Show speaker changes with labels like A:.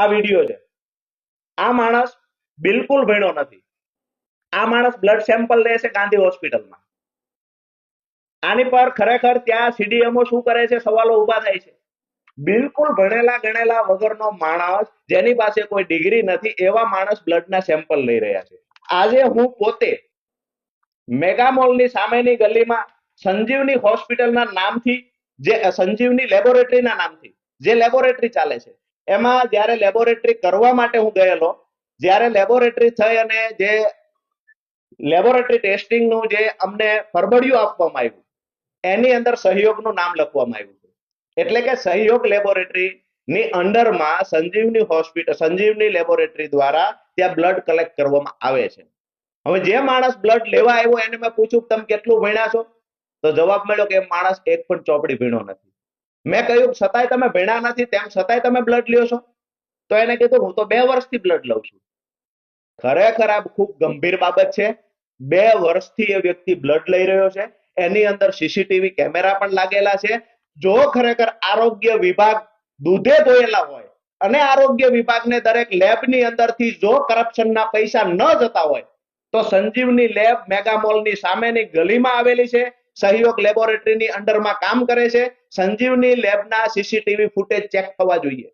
A: આ વિડીયો છે. આ માણસ બિલકુલ ભણ્યો નથી. આ માણસ બ્લડ સેમ્પલ લે છે ગાંધી હોસ્પિટલમાં. આની પર ખરેખર ત્યાં સીડીએમઓ શું કરે છે, સવાલો ઉભા થાય છે. બિલકુલ ભણેલા ગણેલા વગરનો માણસ, જેની પાસે કોઈ ડિગ્રી નથી, એવા માણસ બ્લડના સેમ્પલ લઈ રહ્યા છે. આજે હું પોતે મેગામોલની સામેની ગલીમાં સંજીવની હોસ્પિટલના નામથી, જે સંજીવની લેબોરેટરીના નામથી જે લેબોરેટરી ચાલે છે, એમાં જ્યારે લેબોરેટરી કરવા માટે હું ગયેલો, જ્યારે લેબોરેટરી થઈ અને જે લેબોરેટરી ટેસ્ટિંગનું જે અમને પરબડિયું આપવામાં આવ્યું, એની અંદર સહયોગનું નામ લખવામાં આવ્યું. એટલે કે સહયોગ લેબોરેટરી ની અંડરમાં સંજીવની હોસ્પિટલ, સંજીવની લેબોરેટરી દ્વારા ત્યાં બ્લડ કલેક્ટ કરવામાં આવે છે. હવે જે માણસ બ્લડ લેવા આવ્યો એને મેં પૂછ્યું તમે કેટલું ભણ્યા છો, તો જવાબ મળ્યો કે માણસ એક પણ ચોપડી ભણ્યો નથી. મેં કહ્યું છતાંય તમે ભણ્યા નથી, તેમ છતાંય તમે બ્લડ લ્યો છો? તો એને કીધું હું તો 2 વર્ષથી બ્લડ લઉં છું. ખરેખર આ ખૂબ ગંભીર બાબત છે. 2 વર્ષથી એ વ્યક્તિ બ્લડ લઈ રહ્યો છે. એની અંદર સીસીટીવી કેમેરા પણ લાગેલા છે. જો ખરેખર આરોગ્ય વિભાગ દૂધે ધોયેલા હોય અને આરોગ્ય વિભાગને દરેક લેબની અંદરથી જો કરપ્શનના પૈસા ન જતા હોય, તો સંજીવની લેબ મેગામોલની સામેની ગલીમાં આવેલી છે, સહયોગ લેબોરેટરીની અંડરમાં કામ કરે છે. સંજીવની લેબના સીસીટીવી ફૂટેજ ચેક થવા જોઈએ.